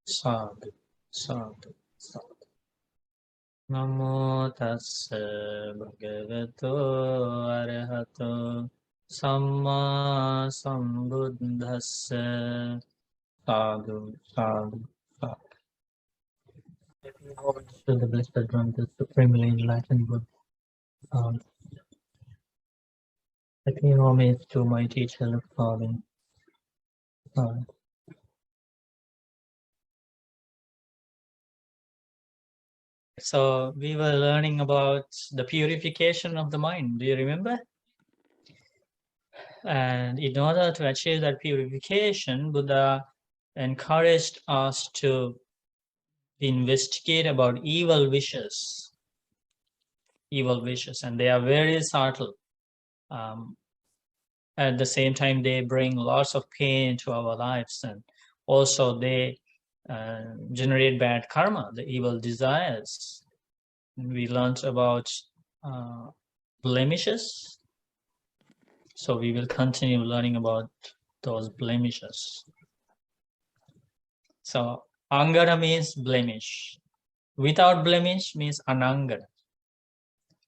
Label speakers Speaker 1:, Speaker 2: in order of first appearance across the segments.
Speaker 1: Sadhu, sadhu, sadhu. Namo tassa bhagavato arahato samma sambuddhassa. Sadhu, sadhu, sadhu. Let me homage to the Blessed One, the Supremely Enlightened Buddha. Let me homage to my teacher, the Father. So we were learning about the purification of the mind. Do you remember? And in order to achieve that purification, Buddha encouraged us to investigate about evil wishes, and they are very subtle. At the same time, they bring lots of pain to our lives, and also they generate bad karma, the evil desires. We learned about blemishes, so we will continue learning about those blemishes. So Angara means blemish. Without blemish means Anaṅgaṇa.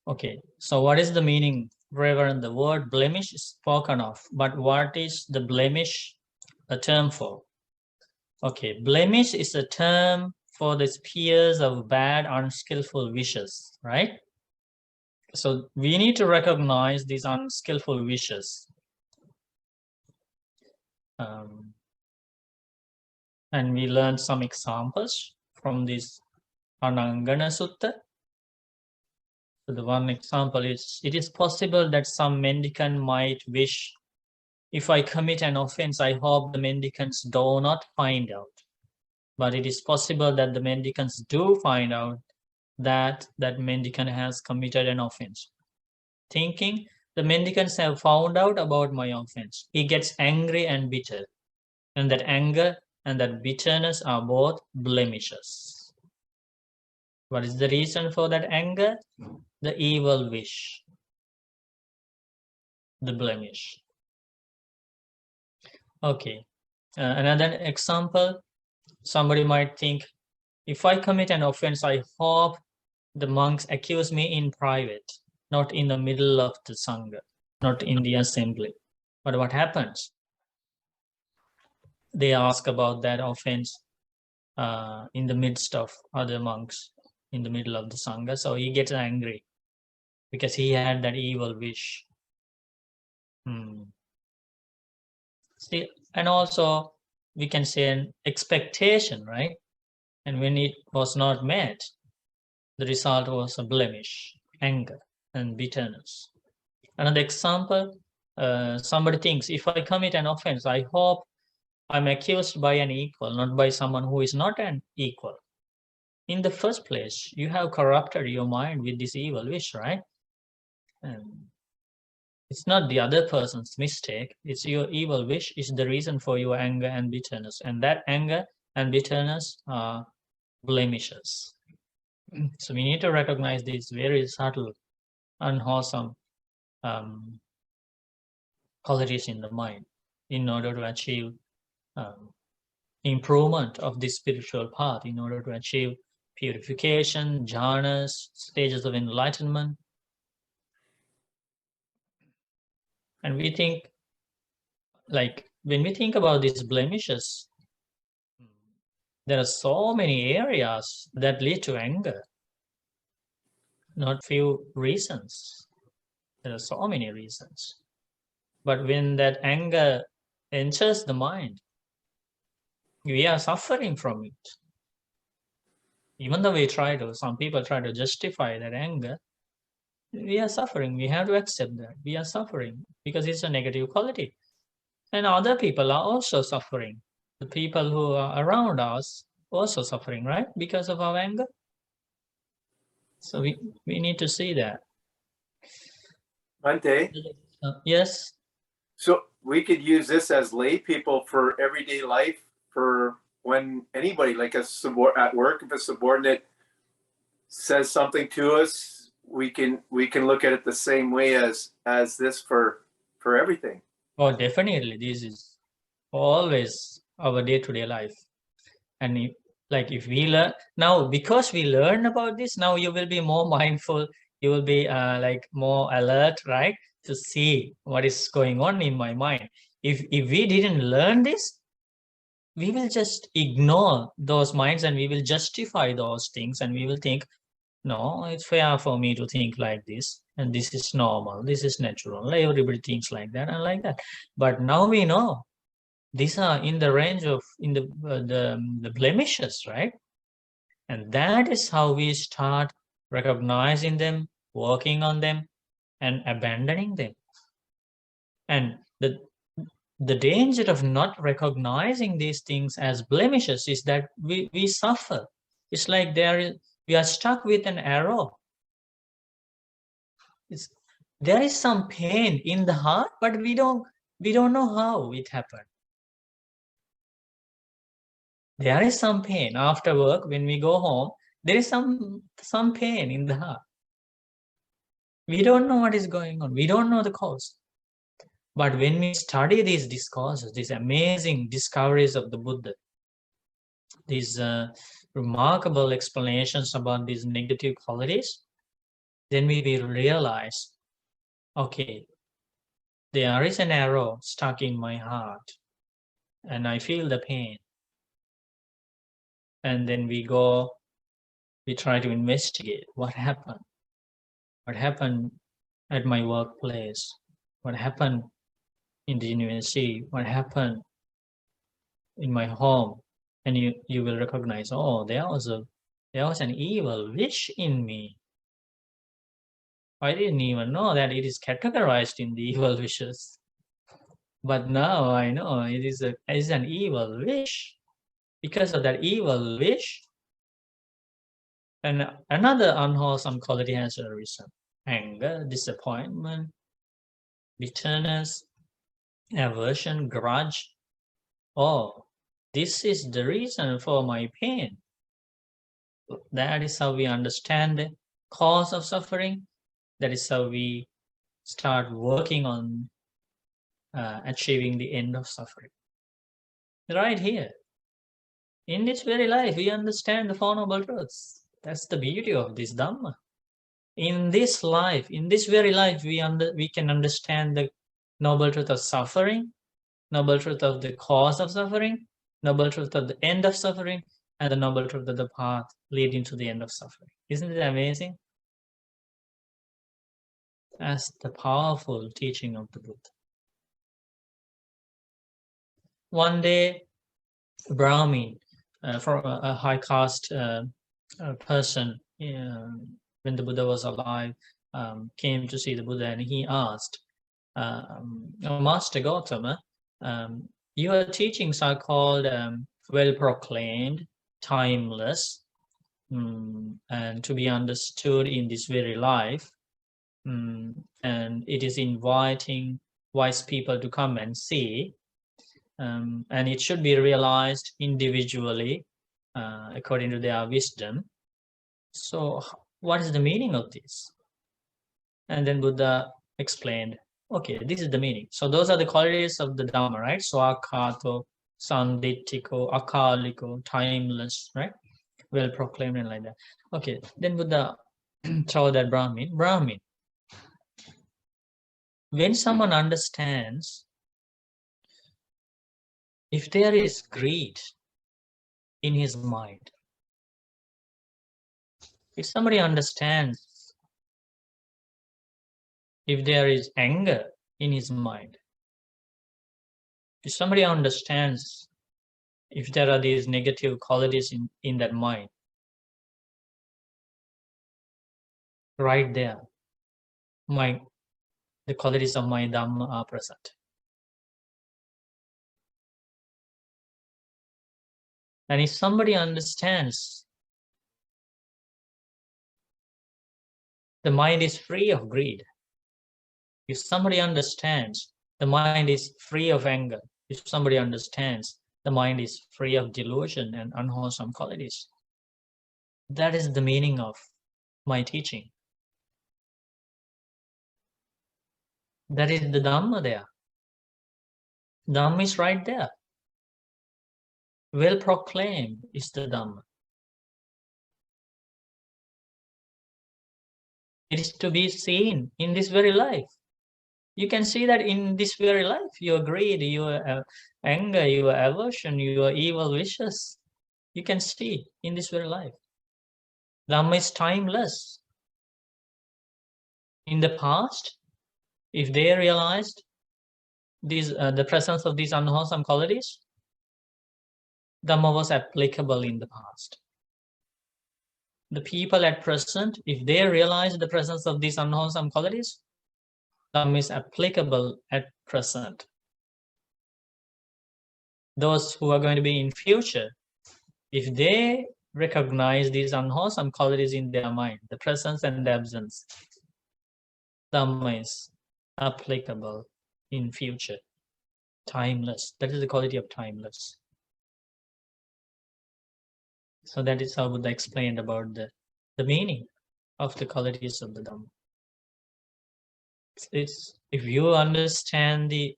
Speaker 1: Okay, so what is the meaning? Reverend, the word blemish is spoken of, but what is the blemish a term for? Okay, blemish is a term for the spears of bad, unskillful wishes, right? So we need to recognize these unskillful wishes. And we learned some examples from this Anaṅgaṇasutta. So the one example is, it is possible that some mendicant might wish, if I commit an offense, I hope the mendicants do not find out. But it is possible that the mendicants do find out that that mendicant has committed an offense. Thinking the mendicants have found out about my offense, he gets angry and bitter. And that anger and that bitterness are both blemishes. What is the reason for that anger? The evil wish, the blemish. Okay, another example, somebody might think, if I commit an offense, I hope the monks accuse me in private, not in the middle of the Sangha, not in the assembly. But what happens? They ask about that offense in the midst of other monks, in the middle of the Sangha. So he gets angry because he had that evil wish. See, and also we can say an expectation, right? And when it was not met, the result was a blemish, anger, and bitterness. Another example, somebody thinks, if I commit an offense, I hope I'm accused by an equal, not by someone who is not an equal. In the first place, you have corrupted your mind with this evil wish, right? And it's not the other person's mistake. It's your evil wish is the reason for your anger and bitterness. And that anger and bitterness are blemishes. So we need to recognize these very subtle, unwholesome qualities in the mind in order to achieve improvement of this spiritual path, in order to achieve purification, jhanas, stages of enlightenment. And we think, like, when we think about these blemishes, there are so many areas that lead to anger, not few reasons. There are so many reasons. But when that anger enters the mind, we are suffering from it. Even though some people try to justify that anger, we are suffering. We have to accept that we are suffering because it's a negative quality. And other people are also suffering. The people who are around us also suffering, right? Because of our anger. So we need to see that.
Speaker 2: Bhante?
Speaker 1: Yes?
Speaker 2: So we could use this as lay people for everyday life, for when anybody, like at work, if a subordinate says something to us, we can look at it the same way as this for everything.
Speaker 1: Oh, definitely. This is always our day-to-day life. And Like if we learn now, because we learn about this, now you will be more mindful. You will be like more alert, right? To see what is going on in my mind. If we didn't learn this, we will just ignore those minds and we will justify those things and we will think, no, it's fair for me to think like this and this is normal, this is natural. Like everybody thinks like that and like that. But now we know these are in the range of the blemishes, right? And that is how we start recognizing them, working on them, and abandoning them. And the danger of not recognizing these things as blemishes is that we suffer. It's like we are stuck with an arrow. There is some pain in the heart, but we don't know how it happened. There is some pain after work when we go home. There is some pain in the heart. We don't know what is going on. We don't know the cause. But when we study these discourses, these amazing discoveries of the Buddha, these remarkable explanations about these negative qualities, then we will realize, okay, there is an arrow stuck in my heart and I feel the pain. And then we try to investigate what happened. What happened at my workplace? What happened in the university? What happened in my home? And you will recognize, oh, there was an evil wish in me. I didn't even know that it is categorized in the evil wishes. But now I know it is an evil wish. Because of that evil wish, and another unwholesome quality has arisen. Anger, disappointment, bitterness, aversion, grudge. Oh, this is the reason for my pain. That is how we understand the cause of suffering. That is how we start working on achieving the end of suffering. Right here. In this very life, we understand the Four Noble Truths. That's the beauty of this Dhamma. In this life, in this very life, we can understand the noble truth of suffering, noble truth of the cause of suffering, noble truth of the end of suffering, and the noble truth of the path leading to the end of suffering. Isn't it amazing? That's the powerful teaching of the Buddha. One day, a Brahmin, from a high caste person, when the Buddha was alive, came to see the Buddha and he asked, Master Gautama, your teachings are called well proclaimed, timeless, and to be understood in this very life. And it is inviting wise people to come and see. And it should be realized individually according to their wisdom. So what is the meaning of this? And then Buddha explained, okay, this is the meaning. So those are the qualities of the Dhamma, right? Swakato, Sanditiko, Akaliko, timeless, right? Well proclaimed and like that. Okay, then Buddha told that Brahmin, when someone understands, if there is greed in his mind, if somebody understands, if there is anger in his mind, if somebody understands, if there are these negative qualities in that mind, right there, the qualities of my Dhamma are present. And if somebody understands, the mind is free of greed. If somebody understands, the mind is free of anger. If somebody understands, the mind is free of delusion and unwholesome qualities. That is the meaning of my teaching. That is the Dhamma there. Dhamma is right there. well proclaimed is the Dhamma. It is to be seen in this very life. You can see that in this very life, your greed, your anger, your aversion, your evil wishes, you can see in this very life. Dhamma is timeless. In the past, if they realized the presence of these unwholesome qualities, Dhamma was applicable in the past. The people at present, if they realize the presence of these unwholesome qualities, Dhamma is applicable at present. Those who are going to be in future, if they recognize these unwholesome qualities in their mind, the presence and the absence, Dhamma is applicable in future. Timeless. That is the quality of timeless. So that is how Buddha explained about the meaning of the qualities of the Dhamma. It's if you understand the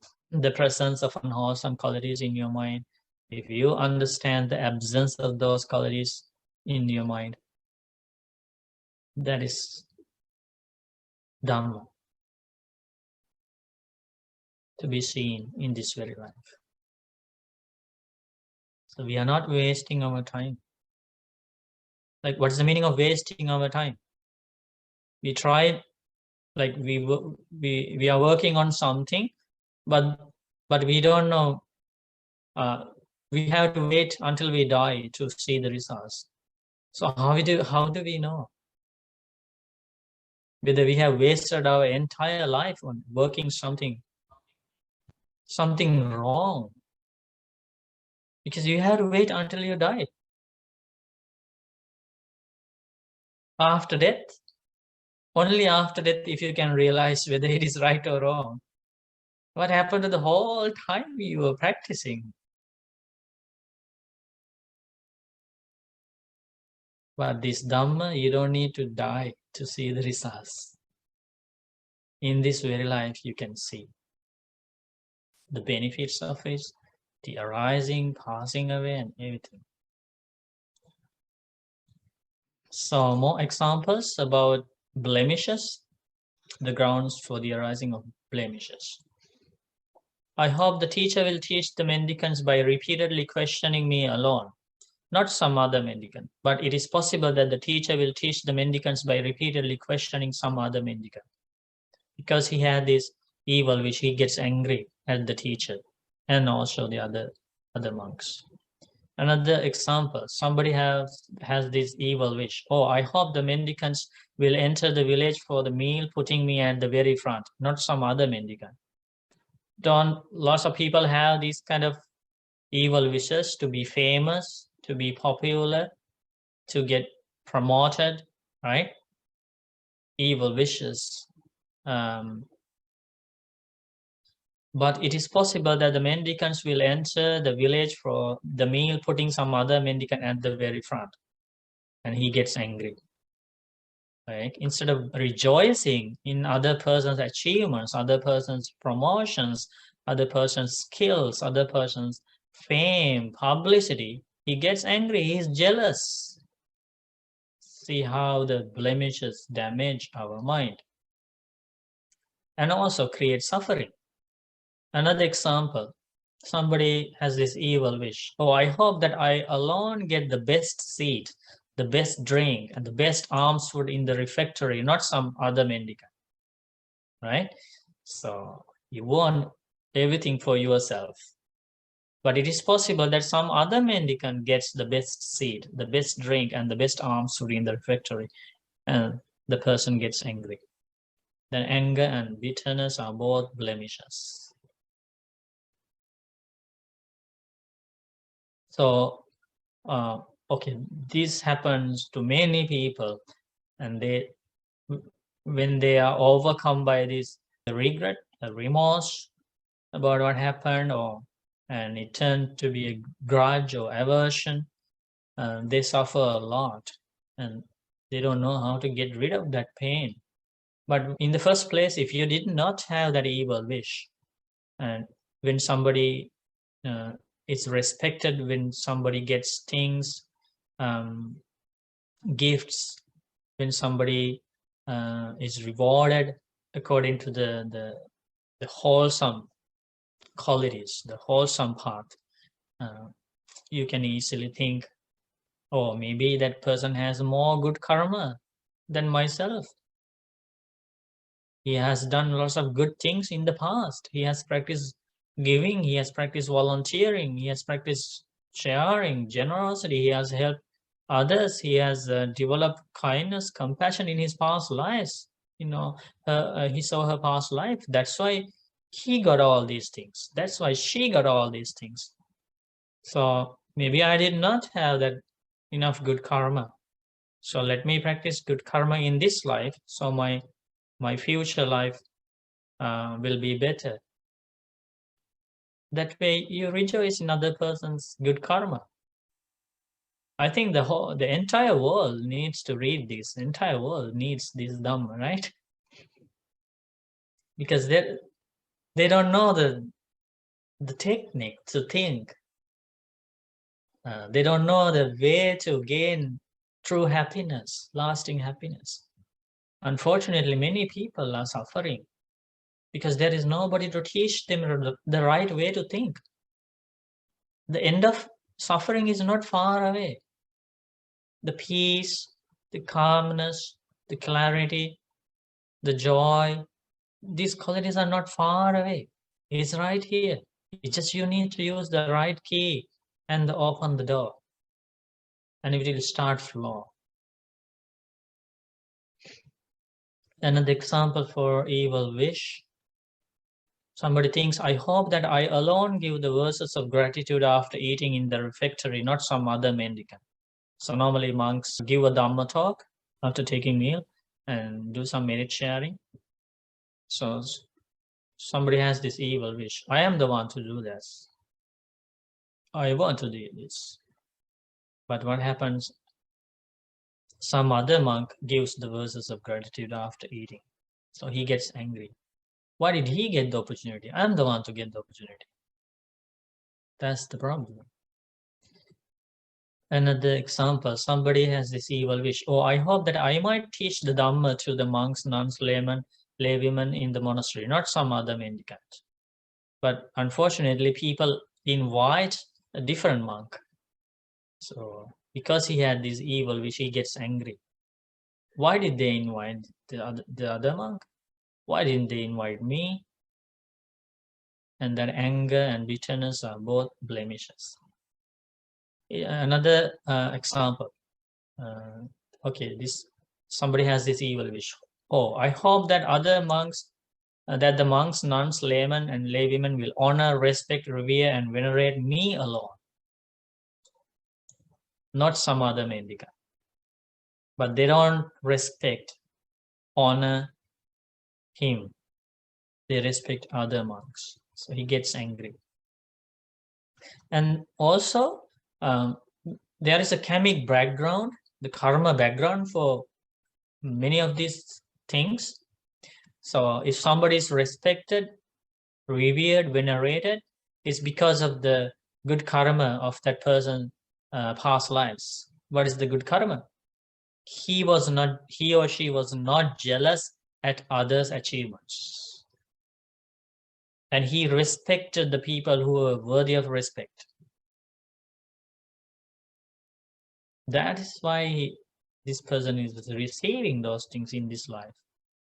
Speaker 1: presence of unwholesome qualities in your mind, if you understand the absence of those qualities in your mind, that is Dhamma to be seen in this very life. So we are not wasting our time. Like, what's the meaning of wasting our time? We try, like we are working on something, but we don't know. We have to wait until we die to see the results. So how do we know whether we have wasted our entire life on working something wrong? Because you have to wait until you die. After death, only after death, if you can realize whether it is right or wrong. What happened to the whole time you were practicing? But this Dhamma, you don't need to die to see the results. In this very life, you can see the benefits of it, the arising, passing away, and everything. So more examples about blemishes, the grounds for the arising of blemishes. I hope the teacher will teach the mendicants by repeatedly questioning me alone, not some other mendicant, but it is possible that the teacher will teach the mendicants by repeatedly questioning some other mendicant. Because he had this evil which he gets angry at the teacher and also the other monks. Another example, somebody has this evil wish. Oh, I hope the mendicants will enter the village for the meal, putting me at the very front, not some other mendicant. Lots of people have these kind of evil wishes to be famous, to be popular, to get promoted, right? Evil wishes. But it is possible that the mendicants will enter the village for the meal, putting some other mendicant at the very front, and he gets angry. Right? Instead of rejoicing in other person's achievements, other person's promotions, other person's skills, other person's fame, publicity, he gets angry, he's jealous. See how the blemishes damage our mind and also create suffering. Another example, somebody has this evil wish. Oh, I hope that I alone get the best seat, the best drink, and the best alms food in the refectory, not some other mendicant, right? So you want everything for yourself. But it is possible that some other mendicant gets the best seat, the best drink, and the best alms food in the refectory, and the person gets angry. Then anger and bitterness are both blemishes. So, okay, this happens to many people, and when they are overcome by this regret, remorse about what happened, and it turned to be a grudge or aversion, they suffer a lot, and they don't know how to get rid of that pain. But in the first place, if you did not have that evil wish, and when somebody it's respected when somebody gets things, gifts, when somebody is rewarded according to the wholesome qualities, the wholesome path. You can easily think, oh, maybe that person has more good karma than myself. He has done lots of good things in the past. He has practiced giving, he has practiced volunteering, he has practiced sharing, generosity, he has helped others, he has developed kindness, compassion in his past lives. He saw her past life. That's why he got all these things. That's why she got all these things. So maybe I did not have that enough good karma. So let me practice good karma in this life, so my future life will be better. That way you rejoice in other person's good karma. I think the entire world needs to read this. The entire world needs this Dhamma, right? Because they don't know the technique to think. They don't know the way to gain true happiness, lasting happiness. Unfortunately, many people are suffering because there is nobody to teach them the right way to think. The end of suffering is not far away. The peace, the calmness, the clarity, the joy, these qualities are not far away. It's right here. It's just you need to use the right key and open the door, and it will start flow. Another example for evil wish. Somebody thinks, I hope that I alone give the verses of gratitude after eating in the refectory, not some other mendicant. So normally monks give a Dhamma talk after taking meal and do some merit sharing. So somebody has this evil wish. I am the one to do this. I want to do this. But what happens? Some other monk gives the verses of gratitude after eating. So he gets angry. Why did he get the opportunity? I'm the one to get the opportunity. That's the problem. Another example, somebody has this evil wish. Oh, I hope that I might teach the Dhamma to the monks, nuns, laymen, laywomen in the monastery, not some other mendicant. But unfortunately, people invite a different monk. So because he had this evil wish, he gets angry. Why did they invite the other monk? Why didn't they invite me? And that anger and bitterness are both blemishes. Another example. Okay, somebody has this evil wish. Oh, I hope that other monks, that the monks, nuns, laymen, and laywomen will honor, respect, revere, and venerate me alone, not some other mendicant. But they don't respect, honor him. They respect other monks. So he gets angry. And also, there is a karmic background, the karma background for many of these things. So if somebody is respected, revered, venerated, it's because of the good karma of that person past lives. What is the good karma? He or she was not jealous at others' achievements. And he respected the people who were worthy of respect. That is why this person is receiving those things in this life.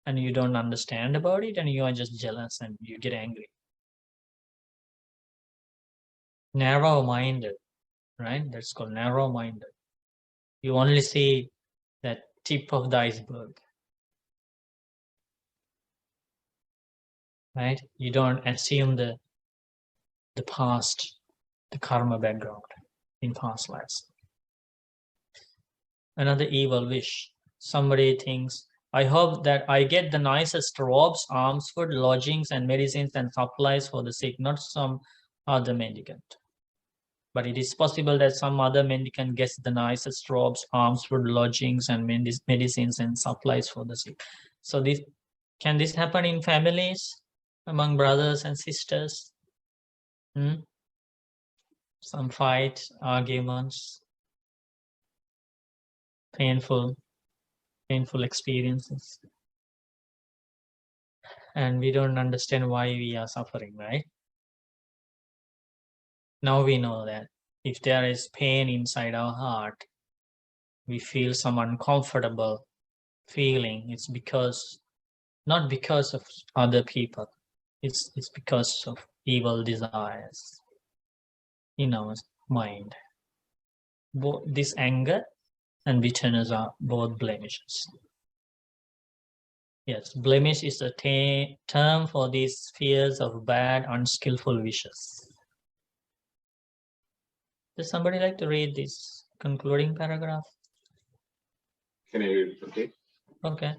Speaker 1: And you don't understand about it, and you are just jealous and you get angry. Narrow-minded, right? That's called narrow-minded. You only see that tip of the iceberg, right? You don't assume the past, the karma background in past lives. Another evil wish. Somebody thinks, I hope that I get the nicest robes, alms, food, lodgings, and medicines and supplies for the sick, not some other mendicant. But it is possible that some other mendicant gets the nicest robes, alms, food, lodgings, and medicines and supplies for the sick. So can this happen in families, among brothers and sisters? some fight, arguments, painful experiences. And we don't understand why we are suffering, right? Now we know that if there is pain inside our heart, we feel some uncomfortable feeling, it's because not because of other people, it's because of evil desires in our mind. Both this anger and bitterness are both blemishes. Yes, blemish is a term for these fears of bad, unskillful wishes. Does somebody like to read this concluding paragraph?
Speaker 3: Can I read it? Okay.
Speaker 1: Okay.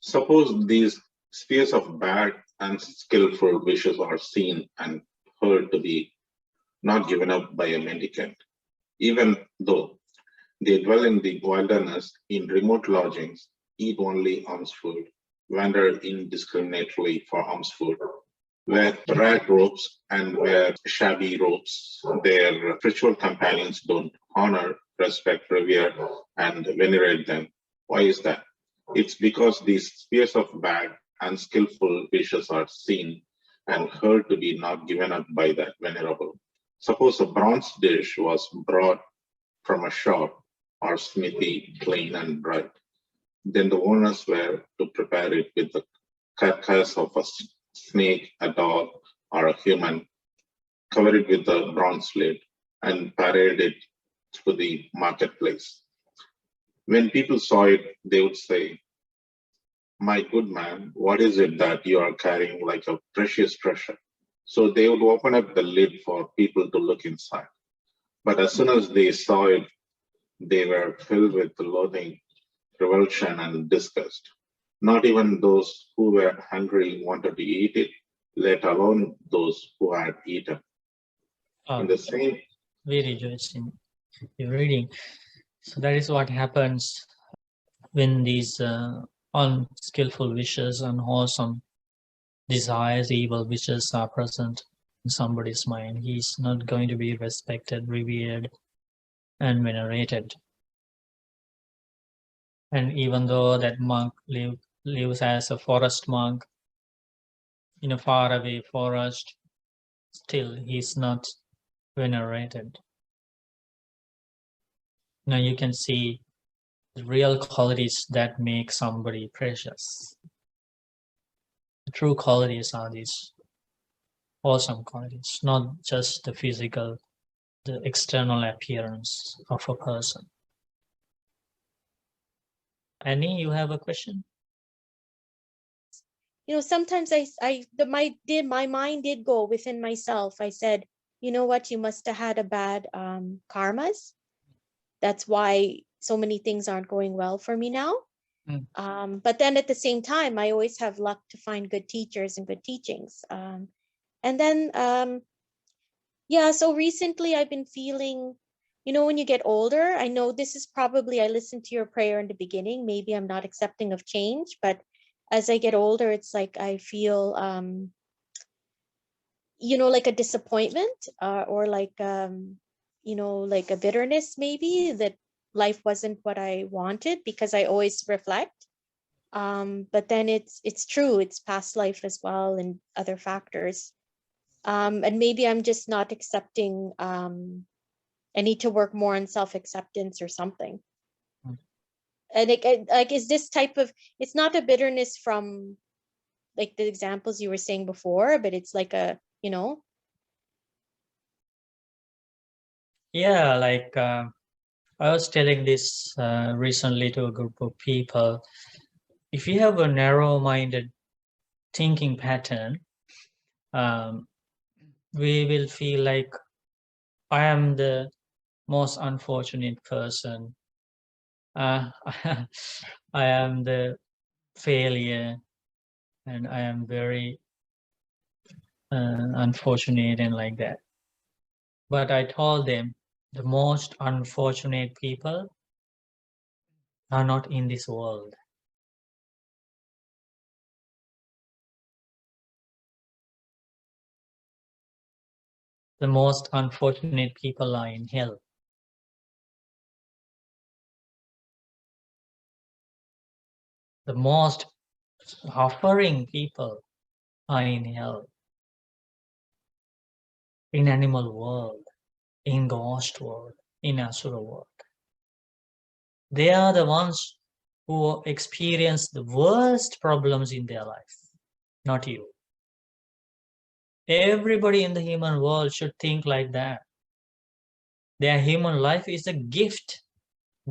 Speaker 3: Suppose these spheres of bad and skillful wishes are seen and heard to be not given up by a mendicant, even though they dwell in the wilderness in remote lodgings, eat only alms food, wander indiscriminately for alms food, wear rag robes and wear shabby robes. Their spiritual companions don't honor, respect, revere, and venerate them. Why is that? It's because these spheres of bad, unskillful wishes are seen and heard to be not given up by that venerable. Suppose a bronze dish was brought from a shop or smithy, clean and bright. Then the owners were to prepare it with the carcass of a snake, a dog, or a human, cover it with a bronze lid, and parade it through the marketplace. When people saw it, they would say, "My good man, what is it that you are carrying like a precious treasure?" So they would open up the lid for people to look inside. But as soon as they saw it, they were filled with loathing, revulsion, and disgust. Not even those who were hungry wanted to eat it, let alone those who had eaten. In the same,
Speaker 1: We rejoice in your reading. So that is what happens when these unskillful wishes, unwholesome desires, evil wishes are present in somebody's mind. He's not going to be respected, revered, and venerated. And even though that monk lives as a forest monk in a faraway forest, still he's not venerated. Now you can see the real qualities that make somebody precious. The true qualities are these awesome qualities, not just the physical, the external appearance of a person. Annie, you have a question?
Speaker 4: Sometimes my mind did go within myself. I said, you know what, you must have had a bad karmas. That's why so many things aren't going well for me now. But then at the same time, I always have luck to find good teachers and good teachings. And then, so recently I've been feeling, when you get older, I know this is probably, I listened to your prayer in the beginning, maybe I'm not accepting of change, but as I get older, it's like I feel, like a disappointment or like, like a bitterness maybe that life wasn't what I wanted, because I always reflect. But then it's true, it's past life as well and other factors. And maybe I'm just not accepting, I need to work more on self-acceptance or something. And like, is this type of, it's not a bitterness from like the examples you were saying before, but it's like a,
Speaker 1: Yeah, like I was telling this recently to a group of people. If you have a narrow-minded thinking pattern, we will feel like I am the most unfortunate person. I am the failure, and I am very unfortunate and like that. But I told them the most unfortunate people are not in this world. The most unfortunate people are in hell. The most suffering people are in hell, in animal world, in ghost world, in asura world. They are the ones who experience the worst problems in their life, not you. Everybody in the human world should think like that. Their human life is a gift.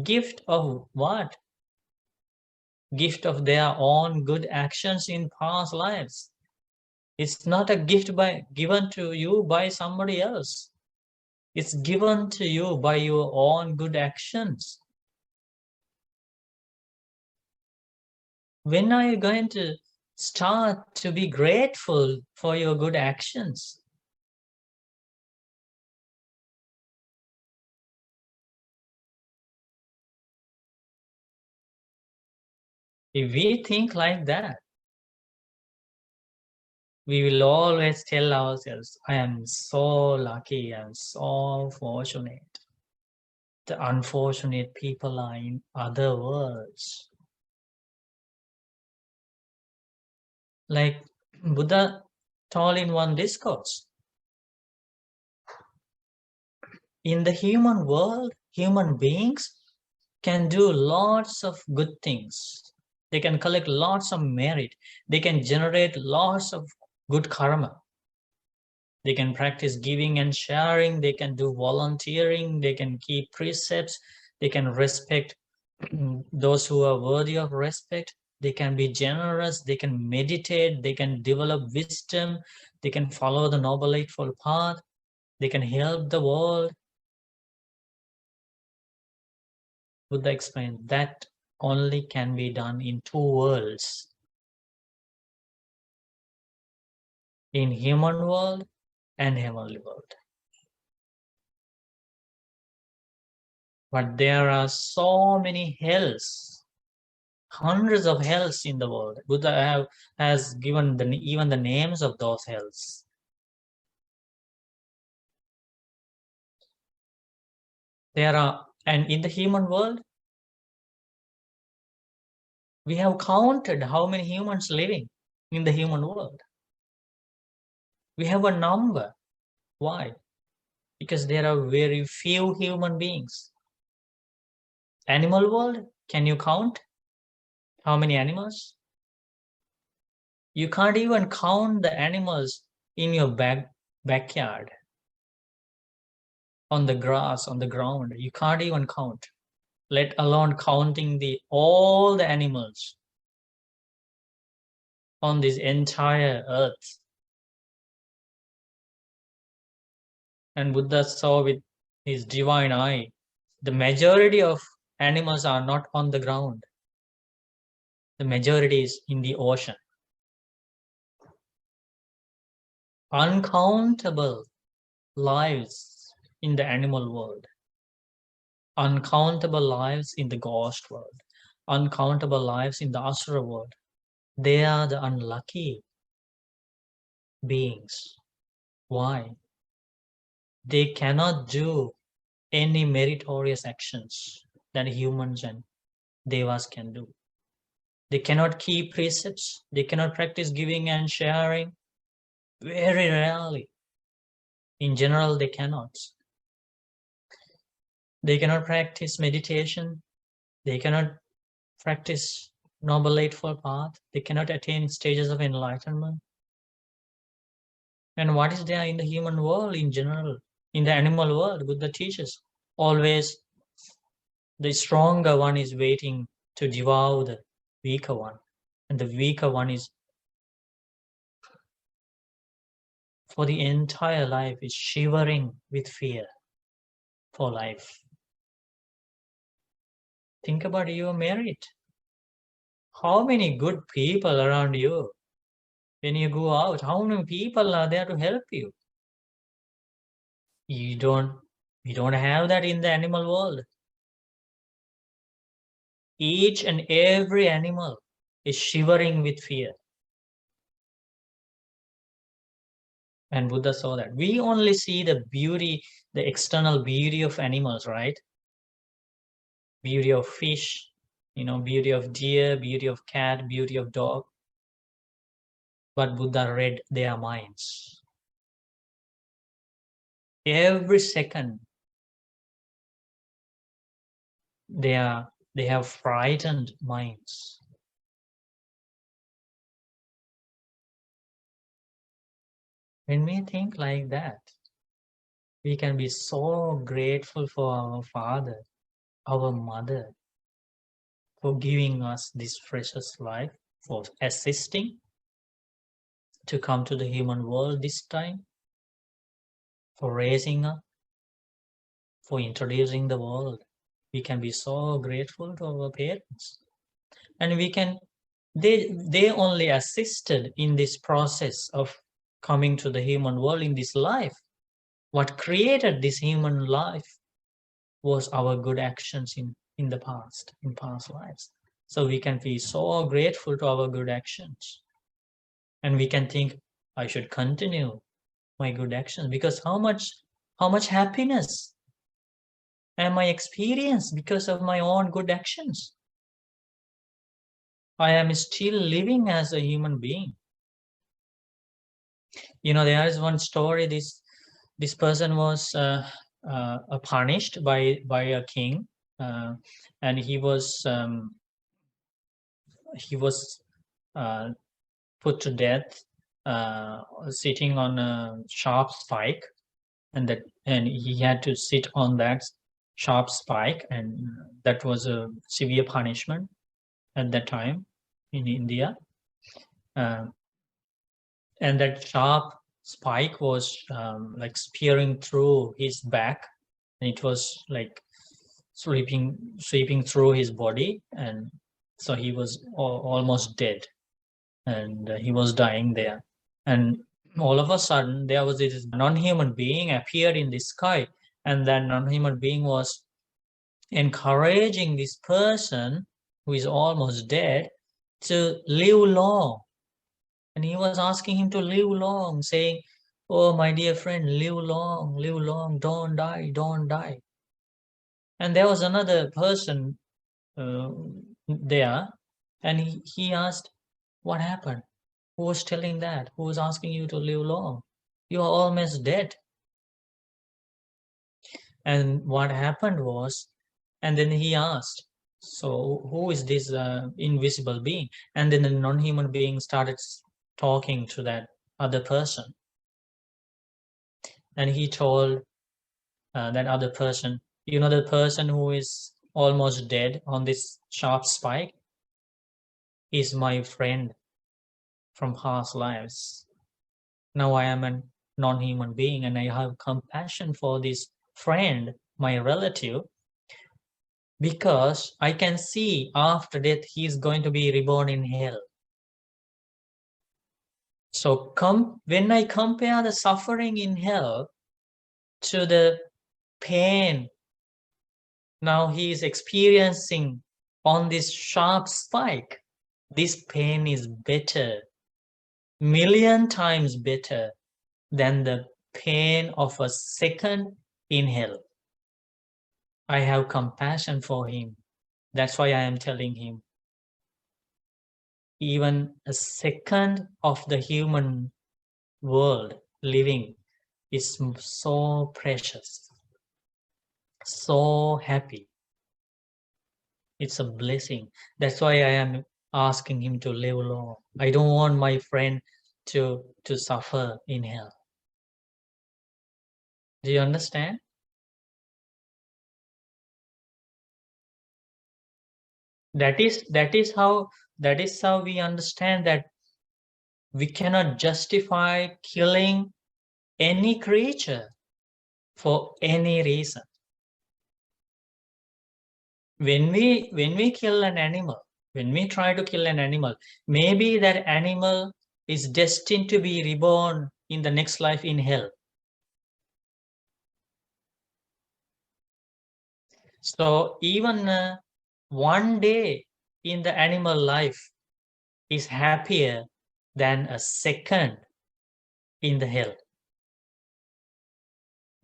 Speaker 1: Gift of what? Gift of their own good actions in past lives. It's not a gift given to you by somebody else. It's given to you by your own good actions. When are you going to start to be grateful for your good actions? If we think like that, we will always tell ourselves, I am so lucky, I am so fortunate. The unfortunate people are in other worlds. Like Buddha told in one discourse, in the human world, human beings can do lots of good things. They can collect lots of merit. They can generate lots of good karma. They can practice giving and sharing. They can do volunteering. They can keep precepts. They can respect those who are worthy of respect. They can be generous. They can meditate. They can develop wisdom. They can follow the Noble Eightfold Path. They can help the world. Buddha explained that only can be done in two worlds. In human world and heavenly world. But there are so many hells, hundreds of hells in the world. Buddha has given even the names of those hells. There are, and in the human world, we have counted how many humans living in the human world. We have a number. Why? Because there are very few human beings. Animal world, can you count how many animals? You can't even count the animals in your backyard, on the grass, on the ground. You can't even count, let alone counting all the animals on this entire earth. And Buddha saw with his divine eye, the majority of animals are not on the ground. The majority is in the ocean. Uncountable lives in the animal world. Uncountable lives in the ghost world. Uncountable lives in the asura world. They are the unlucky beings. Why? They cannot do any meritorious actions that humans and devas can do. They cannot keep precepts. They cannot practice giving and sharing. Very rarely. In general, they cannot. They cannot practice meditation. They cannot practice Noble Eightfold Path. They cannot attain stages of enlightenment. And what is there in the human world in general? In the animal world, Buddha teaches, always the stronger one is waiting to devour the weaker one. And the weaker one is, for the entire life, is shivering with fear for life. Think about your merit. How many good people around you? When you go out, how many people are there to help you? You don't have that in the animal world. Each and every animal is shivering with fear. And Buddha saw that. We only see the beauty, the external beauty of animals, right? Beauty of fish, beauty of deer, beauty of cat, beauty of dog. But Buddha read their minds. Every second, they have frightened minds. When we think like that, we can be so grateful for our father, our mother, for giving us this precious life, for assisting to come to the human world this time, for raising up, for introducing the world. We can be so grateful to our parents. And they only assisted in this process of coming to the human world in this life. What created this human life was our good actions in the past, in past lives. So we can be so grateful to our good actions. And we can think, I should continue my good actions, because how much happiness am I experienced because of my own good actions? I am still living as a human being. There is one story. This person was punished by a king, and he was put to death, sitting on a sharp spike, and he had to sit on that sharp spike, and that was a severe punishment at that time in India. And that sharp spike was like spearing through his back, and it was like sweeping through his body, and so he was almost dead, and he was dying there. And all of a sudden, there was this non-human being appeared in the sky, and that non-human being was encouraging this person who is almost dead to live long. And he was asking him to live long, saying, oh, my dear friend, live long, don't die, don't die. And there was another person there, and he asked, what happened? Who was telling that? Who was asking you to live long? You are almost dead. And what happened was, and then he asked, so who is this invisible being? And then the non-human being started talking to that other person. And he told that other person, the person who is almost dead on this sharp spike is my friend from past lives. Now I am a non-human being, and I have compassion for this friend, my relative, because I can see after death he is going to be reborn in hell. So when I compare the suffering in hell to the pain now he is experiencing on this sharp spike, this pain is better, million times better than the pain of a second in hell. I have compassion for him. That's why I am telling him, even a second of the human world living is so precious, so happy. It's a blessing. That's why I am asking him to live long. I don't want my friend to suffer in hell. Do you understand? That is how we understand that we cannot justify killing any creature for any reason. When we kill an animal, when we try to kill an animal, maybe that animal is destined to be reborn in the next life in hell. So even one day in the animal life is happier than a second in the hell.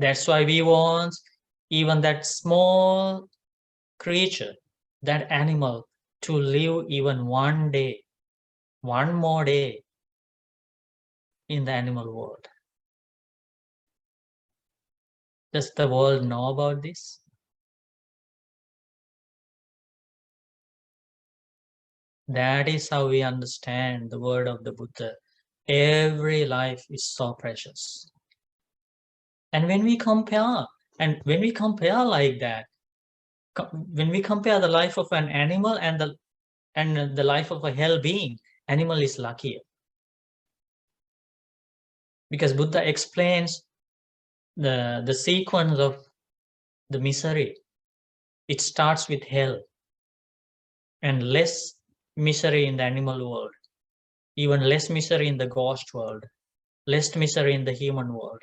Speaker 1: That's why we want even that small creature, that animal, to live even one day, one more day in the animal world. Does the world know about this? That is how we understand the word of the Buddha. Every life is so precious. And when we compare, like that, when we compare the life of an animal and the life of a hell being, animal is luckier. Because Buddha explains the sequence of the misery. It starts with hell and less misery in the animal world, even less misery in the ghost world, less misery in the human world,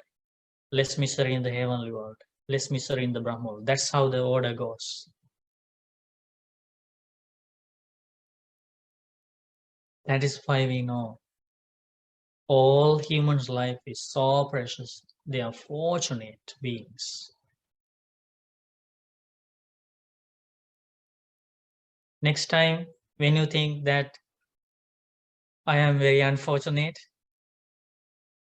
Speaker 1: less misery in the heavenly world, less misery in the Brahma world. That's how the order goes. That is why we know all humans' life is so precious. They are fortunate beings. Next time, when you think that I am very unfortunate,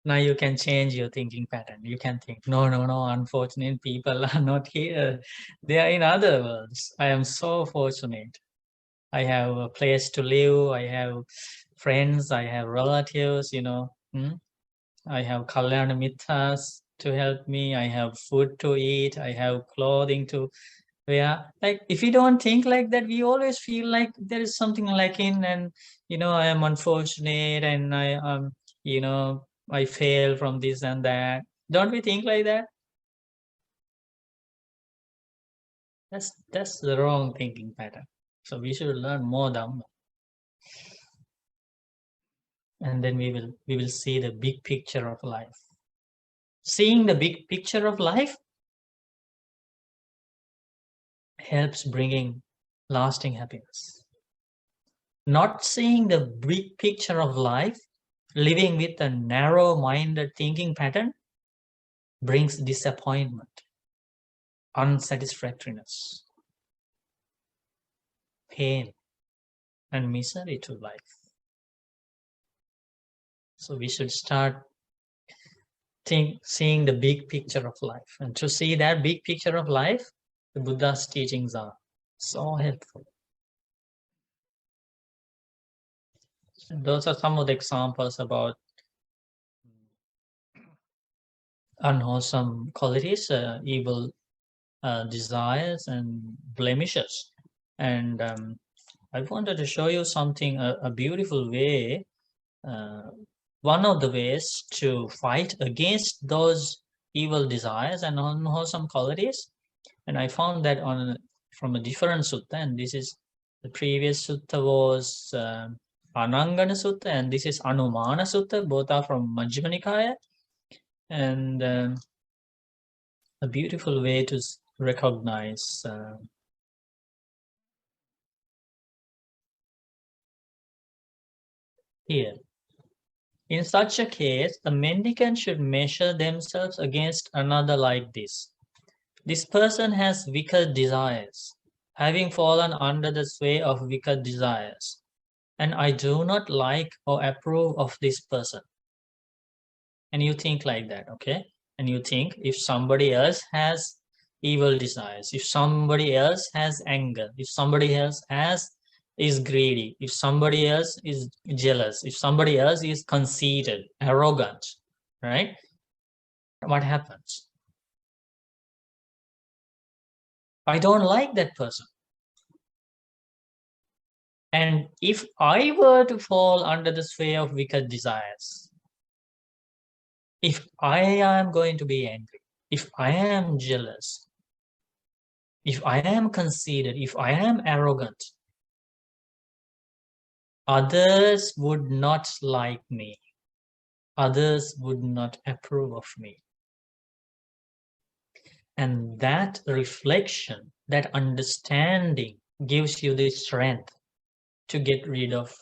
Speaker 1: now you can change your thinking pattern. You can think, no, unfortunate people are not here. They are in other worlds. I am so fortunate. I have a place to live. I have friends. I have relatives, I have Kalyana Mithas to help me. I have food to eat. I have clothing to wear. Like, if we don't think like that, we always feel like there is something lacking, and I am unfortunate, and I fail from this and that. Don't we think like that? That's the wrong thinking pattern. So we should learn more Dhamma. And then we will see the big picture of life. Seeing the big picture of life helps bringing lasting happiness. Not seeing the big picture of life, living with a narrow-minded thinking pattern, brings disappointment, unsatisfactoriness, pain, and misery to life. So we should start seeing the big picture of life. And to see that big picture of life, the Buddha's teachings are so helpful. And those are some of the examples about unwholesome qualities, evil desires and blemishes. And I wanted to show you something, a beautiful way, one of the ways to fight against those evil desires and unwholesome qualities. And I found that from a different sutta, and this is, the previous sutta was Anaṅgaṇasutta, and this is Anumānasutta. Both are from Majjhima Nikaya. And a beautiful way to recognize here. In such a case, a mendicant should measure themselves against another like this. This person has wicked desires, having fallen under the sway of wicked desires, and I do not like or approve of this person. And you think like that, okay? And you think, if somebody else has evil desires, if somebody else has anger, if somebody else is greedy, if somebody else is jealous, if somebody else is conceited, arrogant, right? What happens? I don't like that person. And if I were to fall under the sway of wicked desires, if I am going to be angry, if I am jealous, if I am conceited, if I am arrogant, others would not like me. Others would not approve of me. And that reflection, that understanding gives you the strength to get rid of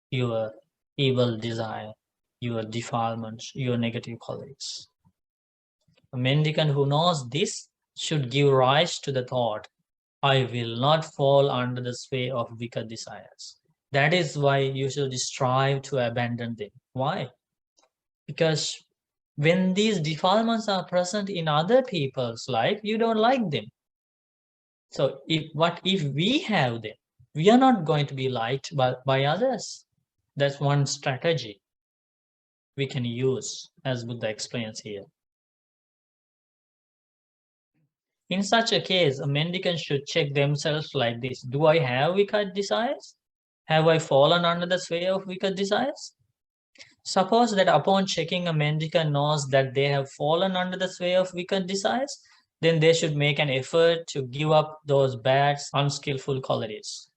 Speaker 1: your evil desire, your defilements, your negative qualities. A mendicant who knows this should give rise to the thought, I will not fall under the sway of wicked desires. That is why you should strive to abandon them. Why? Because when these defilements are present in other people's life, you don't like them. So what if we have them? We are not going to be liked by others. That's one strategy we can use, as Buddha explains here. In such a case, a mendicant should check themselves like this. Do I have wicked desires? Have I fallen under the sway of wicked desires? Suppose that upon checking, a mendicant knows that they have fallen under the sway of wicked desires, then they should make an effort to give up those bad, unskillful qualities.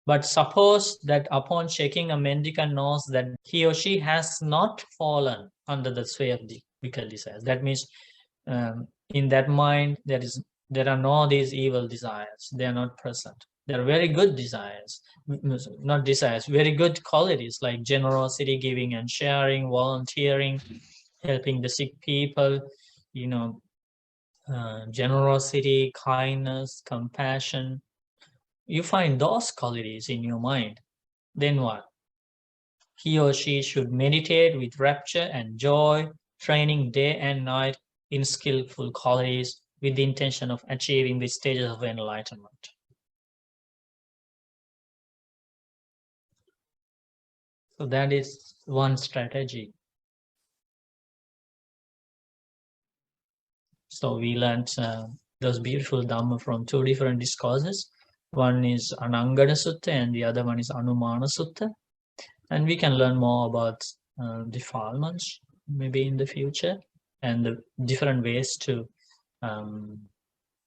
Speaker 1: But suppose that upon checking, a mendicant knows that he or she has not fallen under the sway of the wicked desires. That means in that mind, there are no these evil desires. They are not present. There are very good desires, not desires, very good qualities like generosity, giving and sharing, volunteering, helping the sick people, generosity, kindness, compassion. You find those qualities in your mind. Then what? He or she should meditate with rapture and joy, training day and night in skillful qualities with the intention of achieving the stages of enlightenment. So that is one strategy. So we learned those beautiful Dhamma from two different discourses. One is Anaṅgaṇasutta and the other one is Anumānasutta. And we can learn more about defilements maybe in the future and the different ways to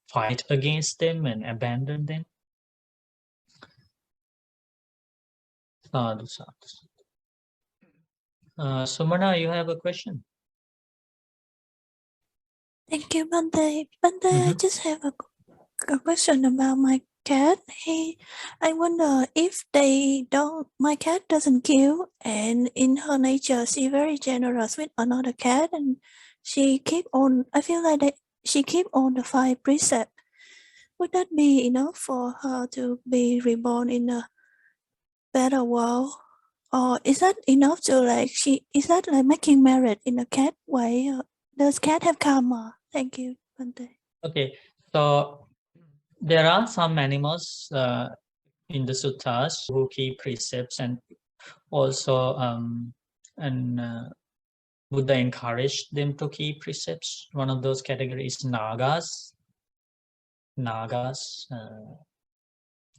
Speaker 1: fight against them and abandon them. Sadhu, sadhu. Sumana, you have a question?
Speaker 5: Thank you, Bante. Bante, I just have a question about my cat. I wonder if my cat doesn't kill, and in her nature, she's very generous with another cat, and she keep on. I feel like that she keep on the 5 precepts. Would that be enough for her to be reborn in a better world? Or is that enough to is that like making merit in a cat way? Does cat have karma? Thank you, Bante.
Speaker 1: Okay, so there are some animals in the suttas who keep precepts, and also Buddha encouraged them to keep precepts. One of those categories is nagas,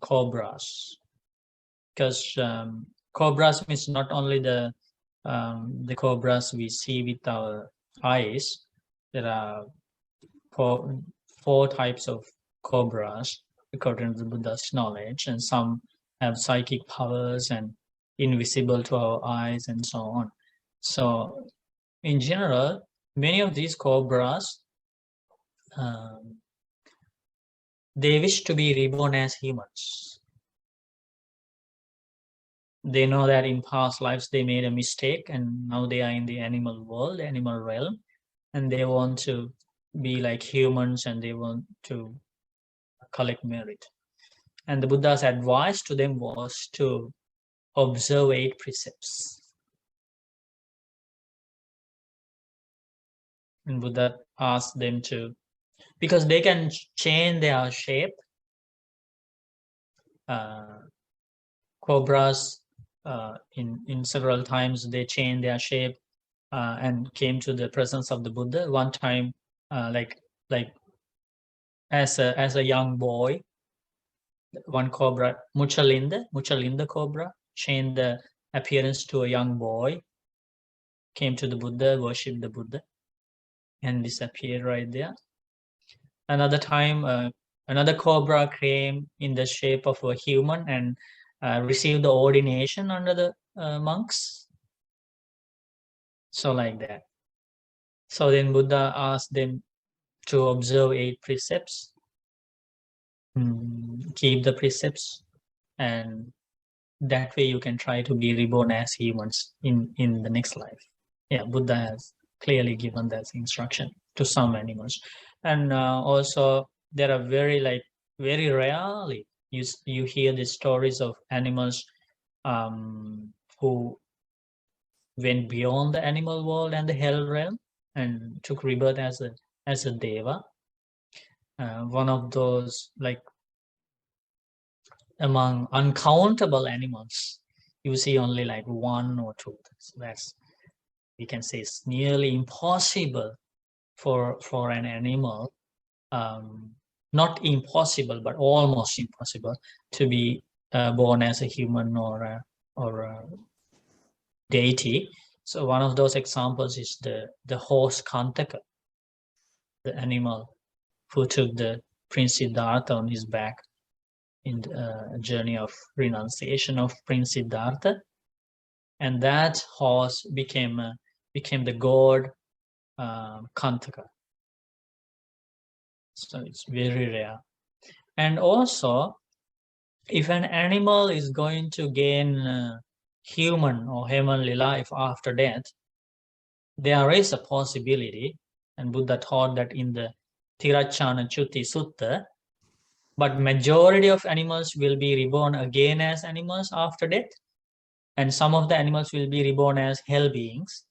Speaker 1: cobras, because cobras means not only the cobras we see with our eyes. There are 4 types of cobras according to the Buddha's knowledge, and some have psychic powers and invisible to our eyes and so on. So in general, many of these cobras, they wish to be reborn as humans. They know that in past lives they made a mistake and now they are in the animal world, animal realm, and they want to be like humans and they want to collect merit. And the Buddha's advice to them was to observe 8 precepts. And Buddha asked them to, because they can change their shape. Cobras, in several times they changed their shape and came to the presence of the Buddha. One time, like as a young boy, one cobra, Muchalinda cobra, changed the appearance to a young boy, came to the Buddha, worshipped the Buddha, and disappeared right there. Another time, another cobra came in the shape of a human and received the ordination under the monks. So like that. So then Buddha asked them to observe 8 precepts, keep the precepts, and that way you can try to be reborn as humans in the next life. Yeah, Buddha has clearly given that instruction. to some animals. And also there are very rarely you hear the stories of animals who went beyond the animal world and the hell realm and took rebirth as a deva. One of those, like, among uncountable animals, you see only like one or two. So that's, we can say, it's nearly impossible for an animal, not impossible but almost impossible, to be born as a human or a deity. So one of those examples is the horse Kantaka, the animal who took the Prince Siddhartha on his back in the journey of renunciation of Prince Siddhartha, and that horse became the god Kantaka. So it's very rare. And also, if an animal is going to gain human or heavenly life after death, there is a possibility, and Buddha taught that in the Anaṅgaṇasutta Sutta, but majority of animals will be reborn again as animals after death, and some of the animals will be reborn as hell beings.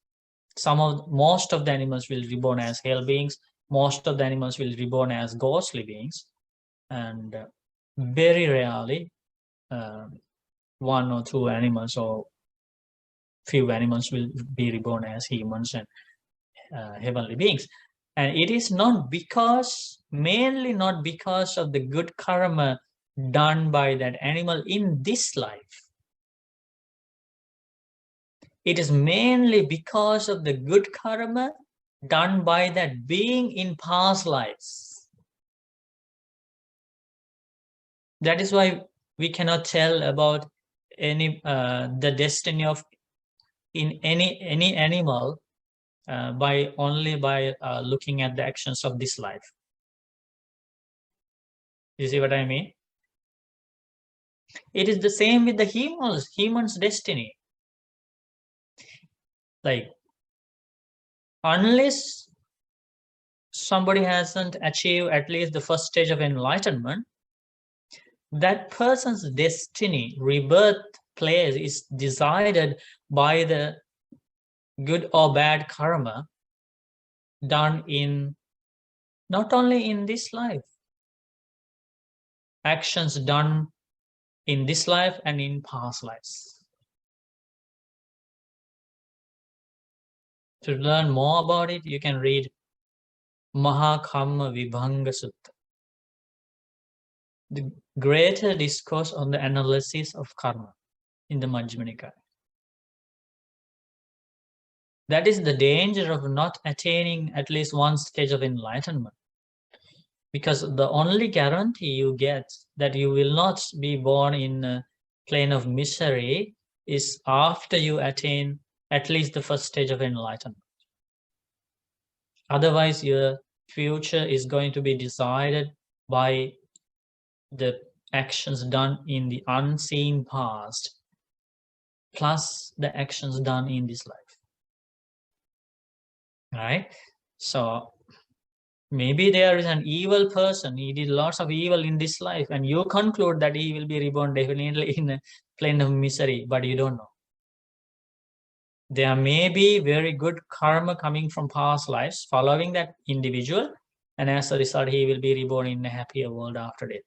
Speaker 1: Most of the animals will reborn as hell beings. Most of the animals will reborn as ghostly beings, and very rarely one or two animals or few animals will be reborn as humans and heavenly beings. And it is not because, mainly not because of the good karma done by that animal in this life. It is mainly because of the good karma done by that being in past lives. That is why we cannot tell about any the destiny of in any animal by looking at the actions of this life. You see what I mean? It is the same with the human's destiny. Like, unless somebody hasn't achieved at least the first stage of enlightenment, that person's destiny, rebirth place, is decided by the good or bad karma done in not only in this life, actions done in this life and in past lives. To learn more about it, you can read Anaṅgaṇasutta, the greater discourse on the analysis of karma in the Majjhima Nikaya. That is the danger of not attaining at least one stage of enlightenment. Because the only guarantee you get that you will not be born in a plane of misery is after you attain at least the first stage of enlightenment. Otherwise, your future is going to be decided by the actions done in the unseen past, plus the actions done in this life. Right? So maybe there is an evil person, he did lots of evil in this life, and you conclude that he will be reborn definitely in a plane of misery, but you don't know. There may be very good karma coming from past lives following that individual, and as a result, he will be reborn in a happier world after death.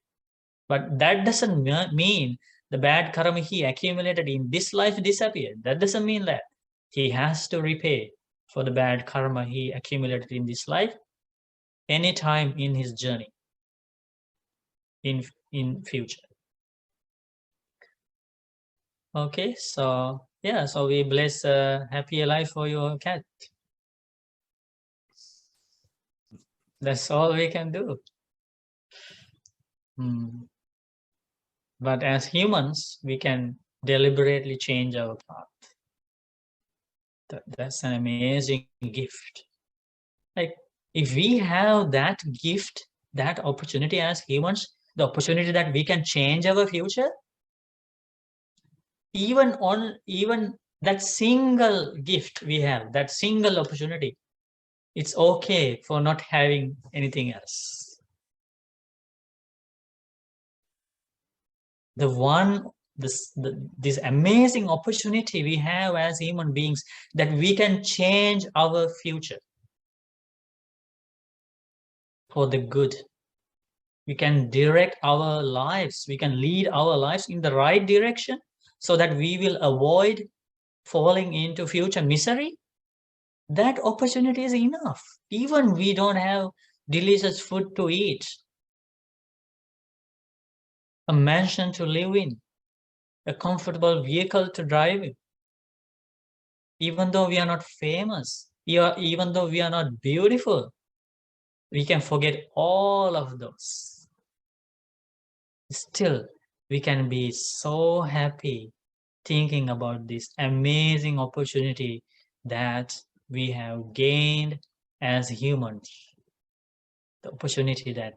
Speaker 1: But that doesn't mean the bad karma he accumulated in this life disappeared. That doesn't mean that. He has to repay for the bad karma he accumulated in this life anytime in his journey in future. Okay, so yeah, so we bless a happier life for your cat. That's all we can do. But as humans, we can deliberately change our path. That's an amazing gift. Like, if we have that gift, that opportunity as humans, the opportunity that we can change our future, even that single gift we have, that single opportunity, it's okay for not having anything else. This amazing opportunity we have as human beings, that we can change our future for the good. We can direct our lives, we can lead our lives in the right direction, so that we will avoid falling into future misery. That opportunity is enough. Even we don't have delicious food to eat, a mansion to live in, a comfortable vehicle to drive in. Even though we are not famous, even though we are not beautiful, we can forget all of those. Still, we can be so happy thinking about this amazing opportunity that we have gained as humans. The opportunity that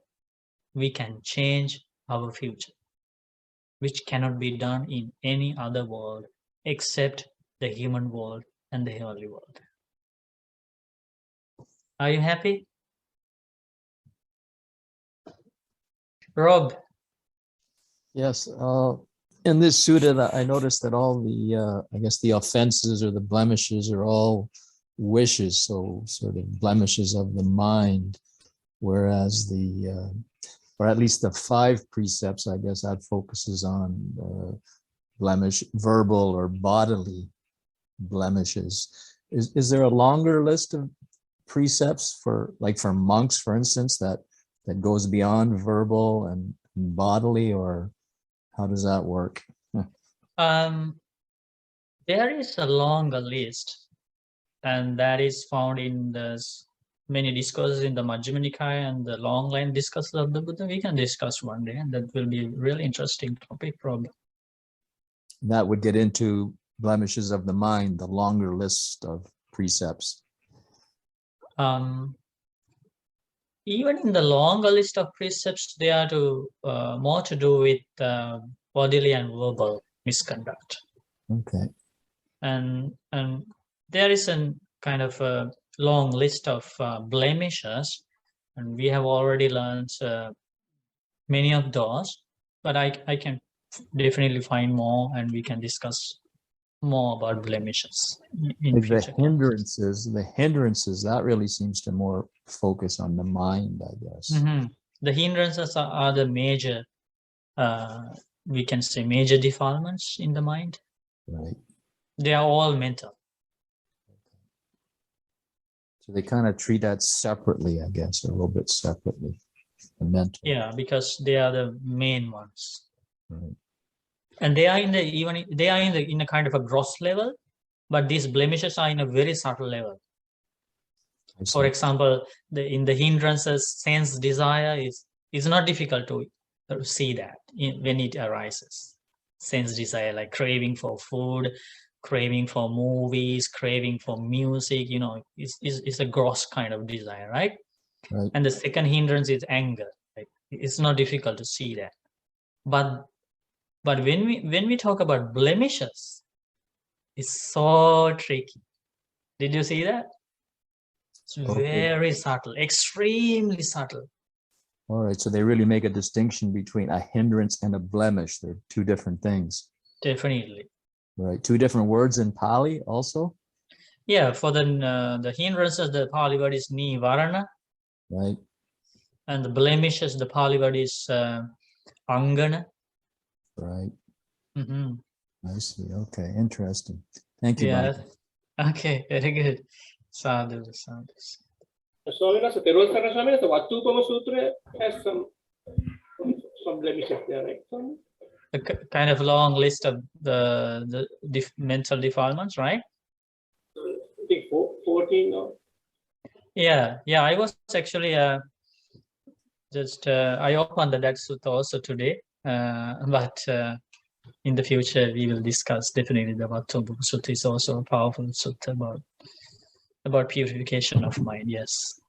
Speaker 1: we can change our future, which cannot be done in any other world except the human world and the heavenly world. Are you happy? Rob?
Speaker 6: Yes. In this sutta, I noticed that all the, I guess, the offenses or the blemishes are all wishes, so sort of blemishes of the mind, whereas the, or at least the 5 precepts, I guess, that focuses on blemish, verbal or bodily blemishes. Is there a longer list of precepts for, like, for monks, for instance, that goes beyond verbal and bodily, or how does that work?
Speaker 1: There is a longer list, and that is found in the many discourses in the Majjhima Nikaya and the long line discourses of the Buddha. We can discuss one day, and that will be a really interesting topic, probably.
Speaker 6: That would get into blemishes of the mind, the longer list of precepts.
Speaker 1: Even in the longer list of precepts, they are more to do with bodily and verbal misconduct.
Speaker 6: Okay.
Speaker 1: And there is a kind of a long list of blemishes, and we have already learned many of those, but I can definitely find more, and we can discuss more about blemishes in
Speaker 6: Like
Speaker 1: future
Speaker 6: the hindrances, that really seems to more focus on the mind, I guess.
Speaker 1: The hindrances are the major, we can say, major defilements in the mind.
Speaker 6: Right.
Speaker 1: They are all mental.
Speaker 6: So they kind of treat that separately, I guess, a little bit separately, the mental.
Speaker 1: Yeah, because they are the main ones.
Speaker 6: Right.
Speaker 1: And they are in a kind of a gross level, but these blemishes are in a very subtle level. For example, in the hindrances, sense desire is not difficult to see that when it arises. Sense desire, like craving for food, craving for movies, craving for music, is a gross kind of desire, right?
Speaker 6: Right.
Speaker 1: And the second hindrance is anger. Like, it's not difficult to see that. But when we talk about blemishes, it's so tricky. Did you see that? It's very subtle, extremely subtle.
Speaker 6: All right, so they really make a distinction between a hindrance and a blemish. They're 2 different things.
Speaker 1: Definitely.
Speaker 6: Right, 2 different words in Pali also?
Speaker 1: Yeah, for the hindrances, the Pali word is nivarana.
Speaker 6: Right.
Speaker 1: And the blemishes, the Pali word is angana.
Speaker 6: Right. I see. Okay, interesting. Thank you.
Speaker 1: Yeah. Okay, very good. Sadhu, sadhu.
Speaker 7: Swaminatha, Swaminatha, Vatupama Sutra has some blemishes there, right?
Speaker 1: A kind of long list of the mental defilements, right?
Speaker 7: I think 14 or...
Speaker 1: Yeah, I was actually I opened that sutta also today, but in the future we will discuss definitely the Vatupama Sutta is also a powerful sutta about purification of mind. Yes.